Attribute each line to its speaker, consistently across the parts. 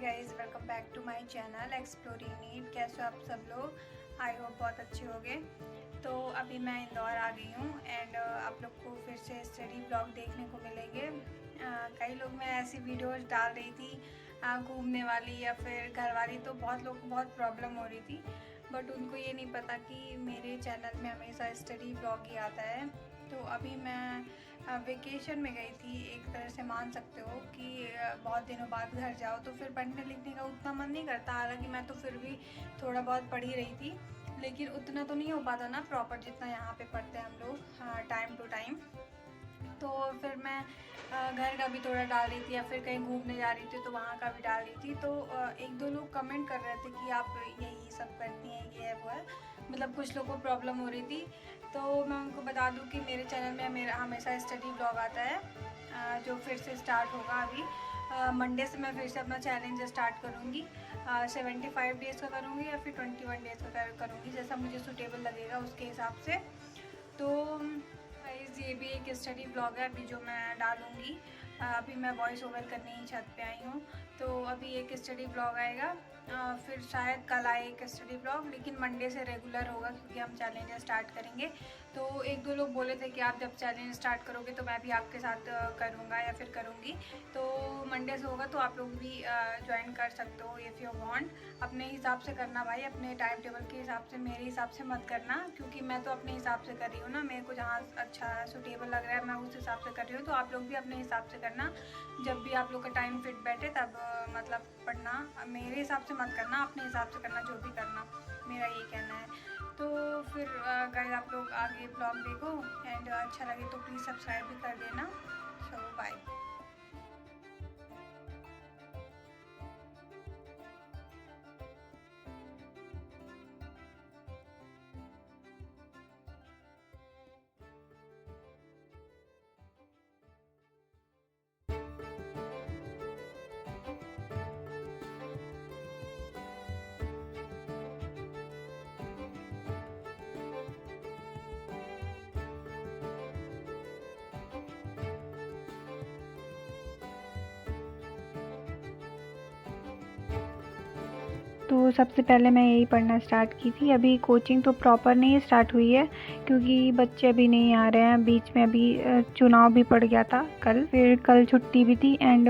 Speaker 1: Guys, welcome back to my channel exploring NEET. कैसे हो आप सब लोग? आई होप बहुत अच्छे होंगे। तो अभी मैं इंदौर आ गई हूँ एंड आप लोग को फिर से स्टडी ब्लॉग देखने को मिलेंगे। कई लोग मैं ऐसी वीडियोस डाल रही थी घूमने वाली या फिर घर वाली, तो बहुत लोग को बहुत प्रॉब्लम हो रही थी, बट उनको ये नहीं पता कि मेरे चैनल में हमेशा स्टडी ब्लॉग ही आता है। तो अभी मैं वेकेशन में गई थी, एक तरह से मान सकते हो कि बहुत दिनों बाद घर जाओ तो फिर पढ़ने लिखने का उतना मन नहीं करता। हालांकि मैं तो फिर भी थोड़ा बहुत पढ़ ही रही थी, लेकिन उतना तो नहीं हो पाता ना प्रॉपर जितना यहाँ पे पढ़ते हैं हम लोग टाइम टू टाइम। तो फिर मैं घर का भी थोड़ा डाल रही थी या फिर कहीं घूमने जा रही थी तो वहाँ का भी डाल रही थी। तो एक दो लोग कमेंट कर रहे थे कि आप यही सब करती हैं, ये है वो है, मतलब कुछ लोगों को प्रॉब्लम हो रही थी। तो मैं उनको बता दूं कि मेरे चैनल में मेरा हमेशा स्टडी ब्लॉग आता है, जो फिर से स्टार्ट होगा अभी मंडे से। मैं फिर से अपना चैलेंज स्टार्ट करूँगी, 75 डेज़ का करूँगी या फिर 21 डेज़ का करूँगी, जैसा मुझे सूटेबल लगेगा उसके हिसाब से। तो गाइस, ये भी एक स्टडी ब्लॉग है अभी जो मैं डालूँगी। अभी मैं वॉइस ओवर करने ही छत पे आई हूँ, तो अभी एक स्टडी ब्लॉग आएगा। फिर शायद कल आए एक स्टडी ब्लॉग, लेकिन मंडे से रेगुलर होगा क्योंकि हम चैलेंज स्टार्ट करेंगे। तो एक दो लोग बोले थे कि आप जब चैलेंज स्टार्ट करोगे तो मैं भी आपके साथ करूँगा या फिर करूँगी। तो मंडे से होगा, तो आप लोग भी ज्वाइन कर सकते हो इफ़ यू वांट। अपने हिसाब से करना भाई, अपने टाइम टेबल के हिसाब से, मेरे हिसाब से मत करना, क्योंकि मैं तो अपने हिसाब से कर रही हूँ ना। मेरे को जहाँ अच्छा सूटेबल लग रहा है मैं उस हिसाब से कर रही हूँ। तो आप लोग भी अपने हिसाब से करना, जब भी आप लोग का टाइम फिट बैठे तब मतलब पढ़ना। मेरे हिसाब से मत करना, अपने हिसाब से करना, जो भी करना, मेरा ये कहना है। तो फिर गाइस, आप लोग आगे ब्लॉग देखो एंड अच्छा लगे तो प्लीज़ सब्सक्राइब भी कर देना। सो बाय।
Speaker 2: तो सबसे पहले मैं यही पढ़ना स्टार्ट की थी। अभी कोचिंग तो प्रॉपर नहीं स्टार्ट हुई है क्योंकि बच्चे अभी नहीं आ रहे हैं। बीच में अभी चुनाव भी पड़ गया था कल, फिर कल छुट्टी भी थी एंड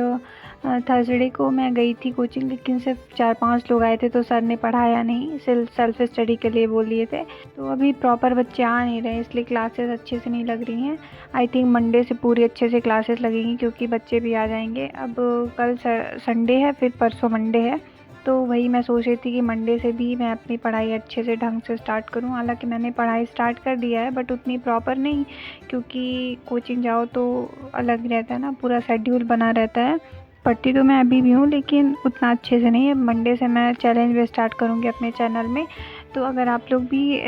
Speaker 2: थर्सडे को मैं गई थी कोचिंग, लेकिन सिर्फ 4-5 लोग आए थे तो सर ने पढ़ाया नहीं, सिर्फ सेल्फ स्टडी के लिए बोल लिए थे। तो अभी प्रॉपर बच्चे आ नहीं रहे, इसलिए क्लासेस अच्छे से नहीं लग रही हैं। आई थिंक मंडे से पूरी अच्छे से क्लासेस लगेंगी क्योंकि बच्चे भी आ जाएंगे। अब कल संडे है, फिर परसों मंडे है, तो वही मैं सोच रही थी कि मंडे से भी मैं अपनी पढ़ाई अच्छे से ढंग से स्टार्ट करूं। हालांकि मैंने पढ़ाई स्टार्ट कर दिया है बट उतनी प्रॉपर नहीं, क्योंकि कोचिंग जाओ तो अलग रहता है ना, पूरा शेड्यूल बना रहता है। पढ़ती तो मैं अभी भी हूँ लेकिन उतना अच्छे से नहीं है। मंडे से मैं चैलेंज भी स्टार्ट करूँगी अपने चैनल में, तो अगर आप लोग भी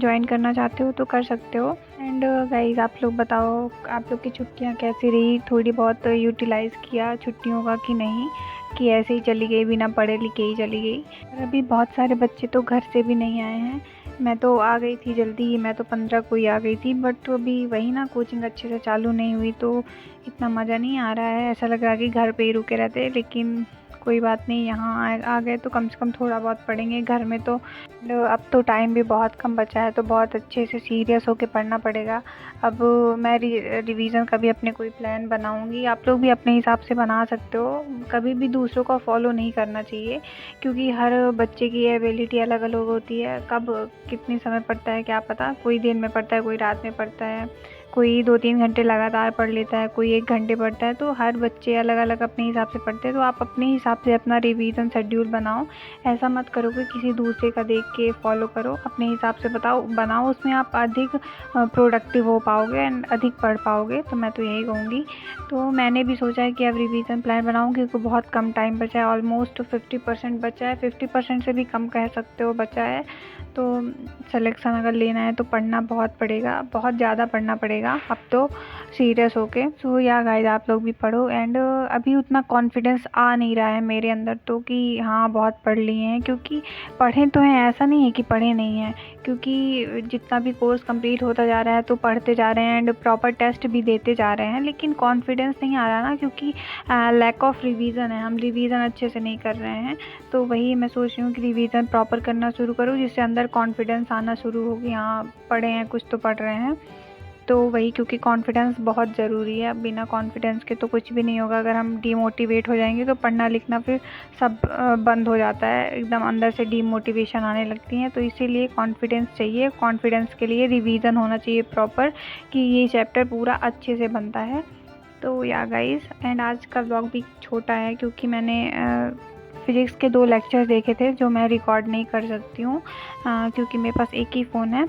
Speaker 2: ज्वाइन करना चाहते हो तो कर सकते हो। एंड गाइस, आप लोग बताओ आप लोग की छुट्टियाँ कैसी रही? थोड़ी बहुत यूटिलाइज़ किया छुट्टियों का कि नहीं, कि ऐसे ही चली गई, बिना पढ़े लिखे ही चली गई? और अभी बहुत सारे बच्चे तो घर से भी नहीं आए हैं। मैं तो आ गई थी जल्दी ही, मैं तो 15 को ही आ गई थी, बट अभी वही ना, कोचिंग अच्छे से चालू नहीं हुई तो इतना मज़ा नहीं आ रहा है। ऐसा लग रहा है कि घर पे ही रुके रहते, लेकिन कोई बात नहीं, यहाँ आ गए तो कम से कम थोड़ा बहुत पढ़ेंगे। घर में तो अब तो टाइम भी बहुत कम बचा है, तो बहुत अच्छे से सीरियस होकर पढ़ना पड़ेगा। अब मैं रिवीज़न का भी अपने कोई प्लान बनाऊंगी, आप लोग भी अपने हिसाब से बना सकते हो। कभी भी दूसरों को फॉलो नहीं करना चाहिए, क्योंकि हर बच्चे की एबिलिटी अलग अलग होती है। कब कितने समय पढ़ता है क्या पता, कोई दिन में पढ़ता है, कोई रात में पढ़ता है, कोई 2-3 घंटे लगातार पढ़ लेता है, कोई 1 घंटे पढ़ता है। तो हर बच्चे अलग अलग अपने हिसाब से पढ़ते हैं, तो आप अपने हिसाब से अपना रिवीजन शेड्यूल बनाओ। ऐसा मत करो कि किसी दूसरे का देख के फॉलो करो, अपने हिसाब से बनाओ, उसमें आप अधिक प्रोडक्टिव हो पाओगे एंड अधिक पढ़ पाओगे। तो मैं तो यही कहूँगी। तो मैंने भी सोचा है कि अब रिवीजन प्लान बनाऊँ, क्योंकि बहुत कम टाइम बचा है, ऑलमोस्ट 50% बचा है, 50% से भी कम कह सकते हो बचा है। तो सिलेक्शन अगर लेना है तो पढ़ना बहुत पड़ेगा, बहुत ज़्यादा पढ़ना पड़ेगा। जाएगा अब तो सीरियस होके। सो या गाइस आप लोग भी पढ़ो। एंड अभी उतना कॉन्फिडेंस आ नहीं रहा है मेरे अंदर तो कि हाँ बहुत पढ़ लिए हैं, क्योंकि पढ़े तो हैं, ऐसा नहीं है कि पढ़े नहीं हैं, क्योंकि जितना भी कोर्स कंप्लीट होता जा रहा है तो पढ़ते जा रहे हैं एंड प्रॉपर टेस्ट भी देते जा रहे हैं, लेकिन कॉन्फिडेंस नहीं आ रहा ना, क्योंकि लैक ऑफ रिवीजन है, हम रिवीजन अच्छे से नहीं कर रहे हैं। तो वही मैं सोच रही हूँ कि रिवीजन प्रॉपर करना शुरू करूँ, जिससे अंदर कॉन्फिडेंस आना शुरू हो कि हाँ पढ़े हैं, कुछ तो पढ़ रहे हैं। तो वही, क्योंकि कॉन्फिडेंस बहुत ज़रूरी है, बिना कॉन्फिडेंस के तो कुछ भी नहीं होगा। अगर हम डीमोटिवेट हो जाएंगे तो पढ़ना लिखना फिर सब बंद हो जाता है, एकदम अंदर से डीमोटिवेशन आने लगती है। तो इसीलिए कॉन्फिडेंस चाहिए, कॉन्फिडेंस के लिए रिवीजन होना चाहिए प्रॉपर, कि ये चैप्टर पूरा अच्छे से बनता है। तो या गाइस, एंड आज का व्लॉग भी छोटा है क्योंकि मैंने फिज़िक्स के 2 लेक्चर देखे थे जो मैं रिकॉर्ड नहीं कर सकती हूँ, क्योंकि मेरे पास एक ही फ़ोन है,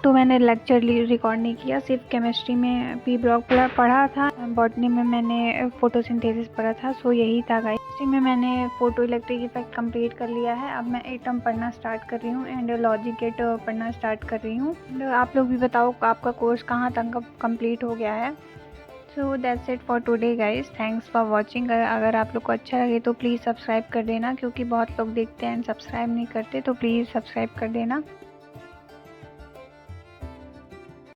Speaker 2: तो मैंने लेक्चर रिकॉर्ड नहीं किया। सिर्फ केमिस्ट्री में भी ब्लॉग पूरा पढ़ा था, बॉटनी में मैंने फोटोसिंथेसिस पढ़ा था। सो यही था गाइस। केमिस्ट्री में मैंने फोटो इलेक्ट्रिक इफेक्ट कंप्लीट कर लिया है। अब मैं एटम पढ़ना स्टार्ट कर रही हूँ एंड लॉजिक गेट पढ़ना स्टार्ट कर रही हूँ। आप लोग भी बताओ आपका कोर्स कहाँ तक कंप्लीट हो गया है। So that's it for today guys, thanks for watching. अगर आप लोग को अच्छा लगे तो प्लीज़ सब्सक्राइब कर देना, क्योंकि बहुत लोग देखते हैं एंड सब्सक्राइब नहीं करते, तो प्लीज़ सब्सक्राइब कर देना।